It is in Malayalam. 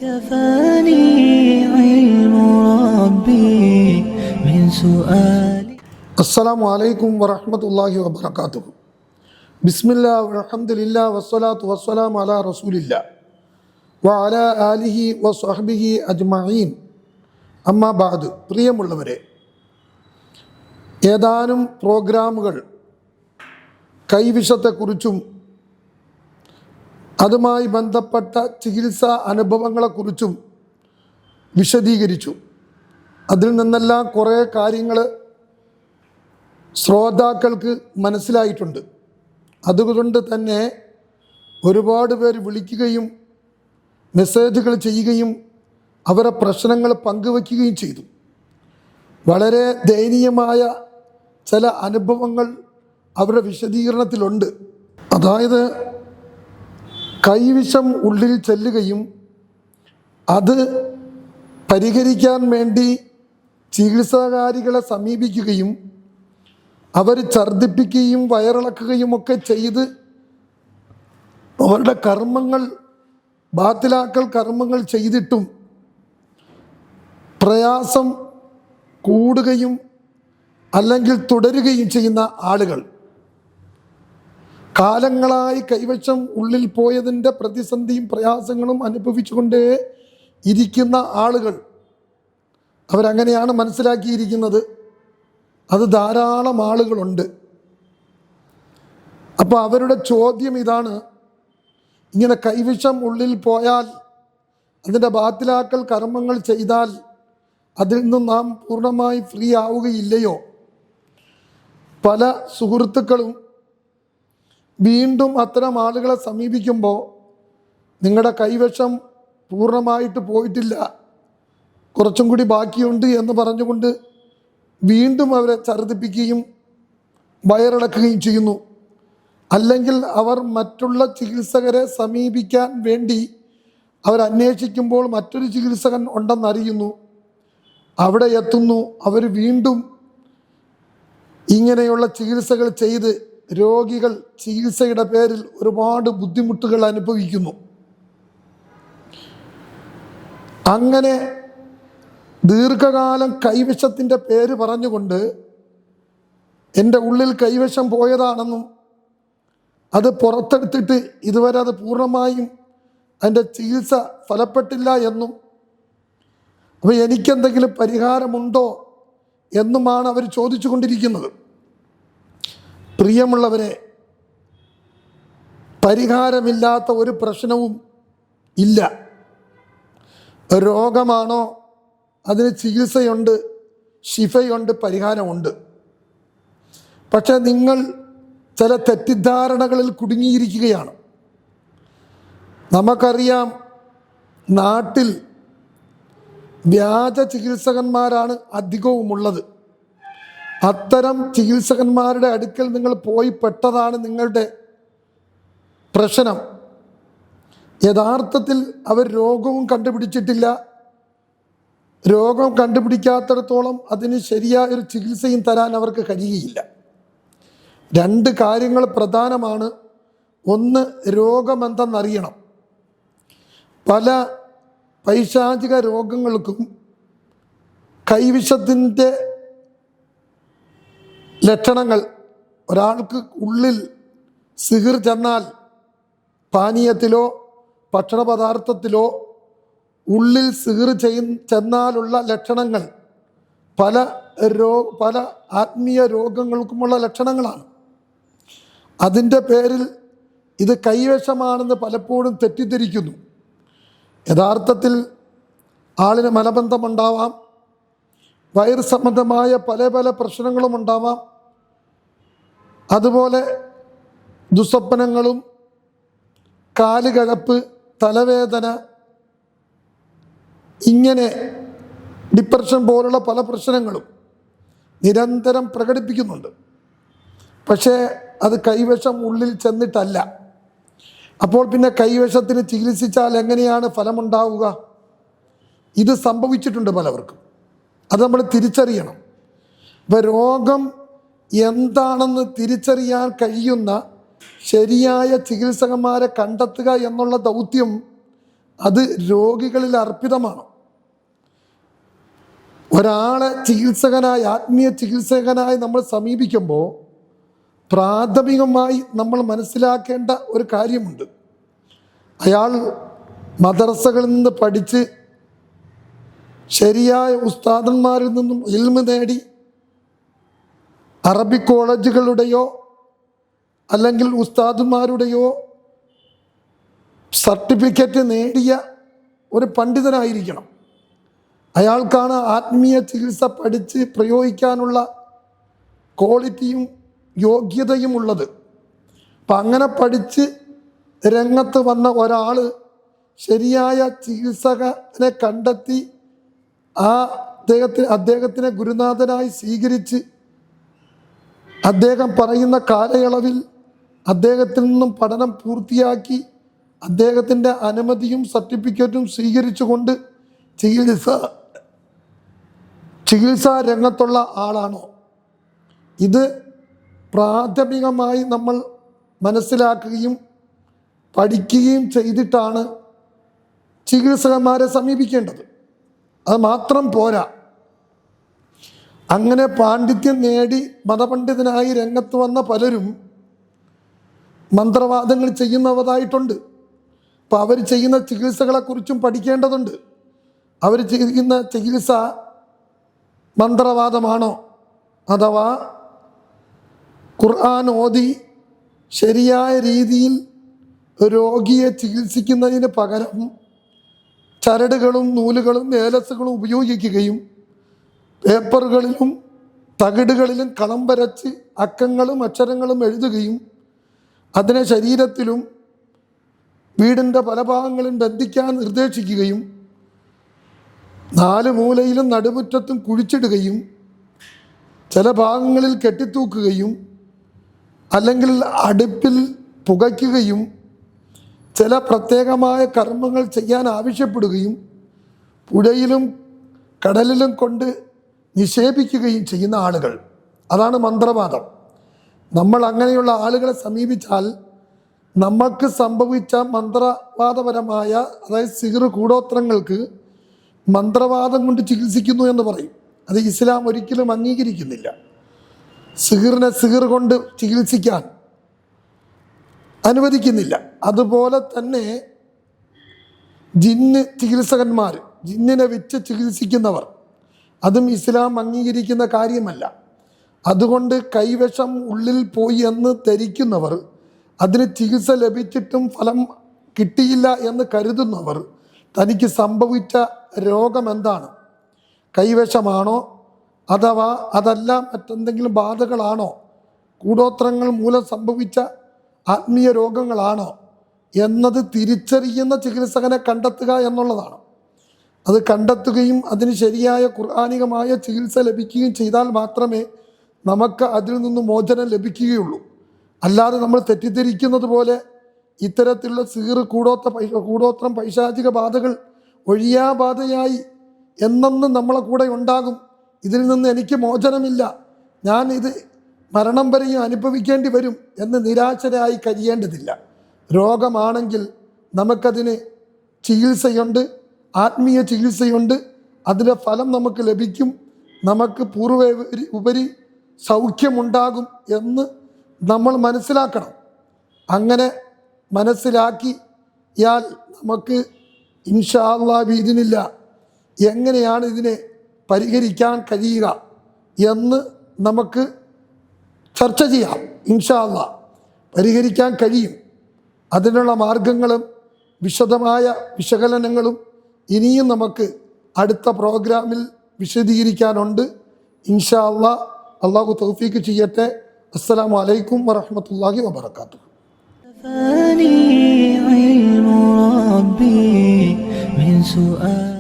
كفاني علم ربي من سؤالي. السلام عليكم ورحمة الله وبركاته. بسم الله والحمد لله والصلاة والسلام على رسول الله وعلى آله وصحبه أجمعين. അമ്മാ ബാദ്. പ്രിയമുള്ളവരെ, ഏതാനും പ്രോഗ്രാമുകൾ കൈവിഷത്തെക്കുറിച്ചും അതുമായി ബന്ധപ്പെട്ട ചികിത്സാ അനുഭവങ്ങളെക്കുറിച്ചും വിശദീകരിച്ചു. അതിൽ നിന്നെല്ലാം കുറേ കാര്യങ്ങൾ ശ്രോതാക്കൾക്ക് മനസ്സിലായിട്ടുണ്ട്. അതുകൊണ്ട് തന്നെ ഒരുപാട് പേര് വിളിക്കുകയും മെസ്സേജുകൾ ചെയ്യുകയും അവരെ പ്രശ്നങ്ങൾ പങ്കുവയ്ക്കുകയും ചെയ്തു. വളരെ ദയനീയമായ ചില അനുഭവങ്ങൾ അവരുടെ വിശദീകരണത്തിലുണ്ട്. അതായത്, കൈവിഷം ഉള്ളിൽ ചെല്ലുകയും അത് പരിഹരിക്കാൻ വേണ്ടി ചികിത്സാകാരികളെ സമീപിക്കുകയും അവർ ഛർദ്ദിപ്പിക്കുകയും വയറിളക്കുകയും ഒക്കെ ചെയ്ത് അവരുടെ കർമ്മങ്ങൾ ബാത്തിലാക്കൽ കർമ്മങ്ങൾ ചെയ്തിട്ടും പ്രയാസം കൂടുകയും അല്ലെങ്കിൽ തുടരുകയും ചെയ്യുന്ന ആളുകൾ, കാലങ്ങളായി കൈവശം ഉള്ളിൽ പോയതിൻ്റെ പ്രതിസന്ധിയും പ്രയാസങ്ങളും അനുഭവിച്ചുകൊണ്ടേ ഇരിക്കുന്ന ആളുകൾ, അവരങ്ങനെയാണ് മനസ്സിലാക്കിയിരിക്കുന്നത്. അത് ധാരാളം ആളുകളുണ്ട്. അപ്പോൾ അവരുടെ ചോദ്യം ഇതാണ്: ഇങ്ങനെ കൈവിഷം ഉള്ളിൽ പോയാൽ, അതിൻ്റെ ബാത്തിലാക്കൽ കർമ്മങ്ങൾ ചെയ്താൽ അതിൽ നിന്നും നാം പൂർണ്ണമായി ഫ്രീ ആവുകയില്ലയോ? പല സുഹൃത്തുക്കളും വീണ്ടും അത്തരം ആളുകളെ സമീപിക്കുമ്പോൾ നിങ്ങളുടെ കൈവശം പൂർണ്ണമായിട്ട് പോയിട്ടില്ല, കുറച്ചും കൂടി ബാക്കിയുണ്ട് എന്ന് പറഞ്ഞുകൊണ്ട് വീണ്ടും അവരെ ഛർദ്ദിപ്പിക്കുകയും വയറിളക്കുകയും ചെയ്യുന്നു. അല്ലെങ്കിൽ അവർ മറ്റുള്ള ചികിത്സകരെ സമീപിക്കാൻ വേണ്ടി അവരന്വേഷിക്കുമ്പോൾ മറ്റൊരു ചികിത്സകൻ ഉണ്ടെന്നറിയുന്നു. അവിടെ എത്തുന്നു. അവർ വീണ്ടും ഇങ്ങനെയുള്ള ചികിത്സകൾ ചെയ്ത് രോഗികൾ ചികിത്സയുടെ പേരിൽ ഒരുപാട് ബുദ്ധിമുട്ടുകൾ അനുഭവിക്കുന്നു. അങ്ങനെ ദീർഘകാലം കൈവശത്തിൻ്റെ പേര് പറഞ്ഞുകൊണ്ട് എൻ്റെ ഉള്ളിൽ കൈവശം പോയതാണെന്നും അത് പുറത്തെടുത്തിട്ട് ഇതുവരെ അത് പൂർണ്ണമായും അതിൻ്റെ ചികിത്സ ഫലപ്പെട്ടില്ല എന്നും, അപ്പോൾ എനിക്കെന്തെങ്കിലും പരിഹാരമുണ്ടോ എന്നുമാണ് അവർ ചോദിച്ചു കൊണ്ടിരിക്കുന്നത്. പ്രിയമുള്ളവരെ, പരിഹാരമില്ലാത്ത ഒരു പ്രശ്നവും ഇല്ല. രോഗമാണോ, അതിന് ചികിത്സയുണ്ട്, ശിഫയുണ്ട്, പരിഹാരമുണ്ട്. പക്ഷെ നിങ്ങൾ ചില തെറ്റിദ്ധാരണകളിൽ കുടുങ്ങിയിരിക്കുകയാണ്. നമുക്കറിയാം, നാട്ടിൽ വ്യാജ ചികിത്സകന്മാരാണ് അധികവുമുള്ളത്. അത്തരം ചികിത്സകന്മാരുടെ അടുക്കൽ നിങ്ങൾ പോയി പെട്ടതാണ് നിങ്ങളുടെ പ്രശ്നം. യഥാർത്ഥത്തിൽ അവർ രോഗവും കണ്ടുപിടിച്ചിട്ടില്ല. രോഗം കണ്ടുപിടിക്കാത്തിടത്തോളം അതിന് ശരിയായൊരു ചികിത്സയും തരാൻ അവർക്ക് കഴിയുകയില്ല. രണ്ട് കാര്യങ്ങൾ പ്രധാനമാണ്. ഒന്ന്, രോഗമെന്തെന്നറിയണം. പല പൈശാചിക രോഗങ്ങൾക്കും കൈവിഷത്തിൻ്റെ ലക്ഷണങ്ങൾ, ഒരാൾക്ക് ഉള്ളിൽ സിഹിർ ചെന്നാൽ പാനീയത്തിലോ ഭക്ഷണ പദാർത്ഥത്തിലോ ഉള്ളിൽ സിഹിർ ചെന്നാലുള്ള ലക്ഷണങ്ങൾ പല ആത്മീയ രോഗങ്ങൾക്കുമുള്ള ലക്ഷണങ്ങളാണ്. അതിൻ്റെ പേരിൽ ഇത് കൈവശമാണെന്ന് പലപ്പോഴും തെറ്റിദ്ധരിക്കുന്നു. യഥാർത്ഥത്തിൽ ആളിന് മലബന്ധമുണ്ടാവാം, വയറ് സംബന്ധമായ പല പല പ്രശ്നങ്ങളും ഉണ്ടാവാം. അതുപോലെ ദുസ്വപ്നങ്ങളും, കാലുകഴപ്പ്, തലവേദന, ഇങ്ങനെ ഡിപ്രഷൻ പോലുള്ള പല പ്രശ്നങ്ങളും നിരന്തരം പ്രകടിപ്പിക്കുന്നുണ്ട്. പക്ഷേ അത് കൈവശം ഉള്ളിൽ ചെന്നിട്ടല്ല. അപ്പോൾ പിന്നെ കൈവശത്തിന് ചികിത്സിച്ചാൽ എങ്ങനെയാണ് ഫലമുണ്ടാവുക? ഇത് സംഭവിച്ചിട്ടുണ്ട് പലവർക്കും. അത് നമ്മൾ തിരിച്ചറിയണം. ഇപ്പോൾ രോഗം എന്താണെന്ന് തിരിച്ചറിയാൻ കഴിയുന്ന ശരിയായ ചികിത്സകന്മാരെ കണ്ടെത്തുക എന്നുള്ള ദൗത്യം അത് രോഗികളിൽ അർപ്പിതമാണ്. ഒരാളെ ചികിത്സകനായി, ആത്മീയ ചികിത്സകനായി നമ്മൾ സമീപിക്കുമ്പോൾ പ്രാഥമികമായി നമ്മൾ മനസ്സിലാക്കേണ്ട ഒരു കാര്യമുണ്ട്. അയാൾ മദ്രസകളിൽ നിന്ന് പഠിച്ച് ശരിയായ ഉസ്താദന്മാരിൽ നിന്നും ഇൽമ് നേടി അറബിക് കോളേജുകളുടെയോ അല്ലെങ്കിൽ ഉസ്താദന്മാരുടെയോ സർട്ടിഫിക്കറ്റ് നേടിയ ഒരു പണ്ഡിതനായിരിക്കണം. അയാൾക്കാണ് ആത്മീയ ചികിത്സ പഠിച്ച് പ്രയോഗിക്കാനുള്ള ക്വാളിറ്റിയും യോഗ്യതയും ഉള്ളത്. അപ്പം അങ്ങനെ പഠിച്ച് രംഗത്ത് വന്ന ഒരാൾ ശരിയായ ചികിത്സകനെ കണ്ടെത്തി അദ്ദേഹത്തിനെ ഗുരുനാഥനായി സ്വീകരിച്ച് അദ്ദേഹം പറയുന്ന കാലയളവിൽ അദ്ദേഹത്തിൽ നിന്നും പഠനം പൂർത്തിയാക്കി അദ്ദേഹത്തിൻ്റെ അനുമതിയും സർട്ടിഫിക്കറ്റും സ്വീകരിച്ചുകൊണ്ട് ചികിത്സാ രംഗത്തുള്ള ആളാണോ? ഇത് പ്രാഥമികമായി നമ്മൾ മനസ്സിലാക്കുകയും പഠിക്കുകയും ചെയ്തിട്ടാണ് ചികിത്സകന്മാരെ സമീപിക്കേണ്ടത്. അത് മാത്രം പോരാ. അങ്ങനെ പാണ്ഡിത്യം നേടി മതപണ്ഡിതനായി രംഗത്ത് വന്ന പലരും മന്ത്രവാദങ്ങൾ ചെയ്യുന്നവരായിട്ടുണ്ട്. അപ്പോൾ അവർ ചെയ്യുന്ന ചികിത്സകളെക്കുറിച്ചും പഠിക്കേണ്ടതുണ്ട്. അവർ ചെയ്യുന്ന ചികിത്സ മന്ത്രവാദമാണോ, അഥവാ ഖുർആൻ ഓതി ശരിയായ രീതിയിൽ രോഗിയെ ചികിത്സിക്കുന്നതിന് പകരം ചരടുകളും നൂലുകളും ഏലസുകളും ഉപയോഗിക്കുകയും പേപ്പറുകളിലും തകിടുകളിലും കളം വരച്ച് അക്കങ്ങളും അക്ഷരങ്ങളും എഴുതുകയും അതിനെ ശരീരത്തിലും വീടിൻ്റെ പല ഭാഗങ്ങളും ബന്ധിക്കാൻ നിർദ്ദേശിക്കുകയും 4 മൂലയിലും നടുമുറ്റത്തും കുഴിച്ചിടുകയും ചില ഭാഗങ്ങളിൽ കെട്ടിത്തൂക്കുകയും അല്ലെങ്കിൽ അടുപ്പിൽ പുകയ്ക്കുകയും ചില പ്രത്യേകമായ കർമ്മങ്ങൾ ചെയ്യാൻ ആവശ്യപ്പെടുകയും പുഴയിലും കടലിലും കൊണ്ട് നിക്ഷേപിക്കുകയും ചെയ്യുന്ന ആളുകൾ, അതാണ് മന്ത്രവാദം. നമ്മൾ അങ്ങനെയുള്ള ആളുകളെ സമീപിച്ചാൽ നമ്മൾക്ക് സംഭവിച്ച മന്ത്രവാദപരമായ, അതായത് സിഹ്ർ കൂടോത്രങ്ങൾക്ക് മന്ത്രവാദം കൊണ്ട് ചികിത്സിക്കുന്നു എന്ന് പറയും. അത് ഇസ്ലാം ഒരിക്കലും അംഗീകരിക്കുന്നില്ല. സിഹ്റിനെ സിഹ്ർ കൊണ്ട് ചികിത്സിക്കാൻ അനുവദിക്കുന്നില്ല. അതുപോലെ തന്നെ ജിന്ന് ചികിത്സകന്മാർ, ജിന്നിനെ വെച്ച് ചികിത്സിക്കുന്നവർ, അതും ഇസ്ലാം അംഗീകരിക്കുന്ന കാര്യമല്ല. അതുകൊണ്ട് കൈവശം ഉള്ളിൽ പോയി എന്ന് ധരിക്കുന്നവർ, അതിന് ചികിത്സ ലഭിച്ചിട്ടും ഫലം കിട്ടിയില്ല എന്ന് കരുതുന്നവർ, തനിക്ക് സംഭവിച്ച രോഗം എന്താണ്, കൈവശമാണോ അഥവാ അതല്ല മറ്റെന്തെങ്കിലും ബാധകളാണോ, കൂടോത്രങ്ങൾ മൂലം സംഭവിച്ച ആത്മീയ രോഗങ്ങളാണോ എന്നത് തിരിച്ചറിയുന്ന ചികിത്സകനെ കണ്ടെത്തുക എന്നുള്ളതാണ്. അത് കണ്ടെത്തുകയും അതിന് ശരിയായ ഖുർആനികമായ ചികിത്സ ലഭിക്കുകയും ചെയ്താൽ മാത്രമേ നമുക്ക് അതിൽ നിന്ന് മോചനം ലഭിക്കുകയുള്ളൂ. അല്ലാതെ നമ്മൾ തെറ്റിദ്ധരിക്കുന്നത് പോലെ ഇത്തരത്തിലുള്ള സിഹ്ർ കൂടോത്രം പൈശാചിക ബാധകൾ ഒഴിയാബാധയായി എന്നെന്നും നമ്മളെ കൂടെ ഉണ്ടാകും, ഇതിൽ നിന്ന് എനിക്ക് മോചനമില്ല, ഞാൻ ഇത് മരണം വരെയും അനുഭവിക്കേണ്ടി വരും എന്ന് നിരാശരായി കഴിയേണ്ടതില്ല. രോഗമാണെങ്കിൽ നമുക്കതിന് ചികിത്സയുണ്ട്, ആത്മീയ ചികിത്സയുണ്ട്, അതിൻ്റെ ഫലം നമുക്ക് ലഭിക്കും, നമുക്ക് ഉപരി സൗഖ്യമുണ്ടാകും എന്ന് നമ്മൾ മനസ്സിലാക്കണം. അങ്ങനെ മനസ്സിലാക്കിയാൽ നമുക്ക് ഇൻഷാ അല്ലാഹ് ബിഇദ്നില്ല എങ്ങനെയാണ് ഇതിനെ പരിഹരിക്കാൻ കഴിയുക എന്ന് നമുക്ക് ചർച്ച ചെയ്യാം. ഇൻഷാ അല്ലാഹ് പരിഹരിക്കാൻ കഴിയും. അതിനുള്ള മാർഗങ്ങളും വിശദമായ വിശകലനങ്ങളും ഇനിയും നമുക്ക് അടുത്ത പ്രോഗ്രാമിൽ വിശദീകരിക്കാനുണ്ട്. ഇൻഷാ അല്ലാഹ്. അള്ളാഹു തൗഫീക്ക് ചെയ്യട്ടെ. അസ്സലാമു അലൈക്കും വറഹ്മത്തുള്ളാഹി വബറകാതുഹു. علم ربي من سؤال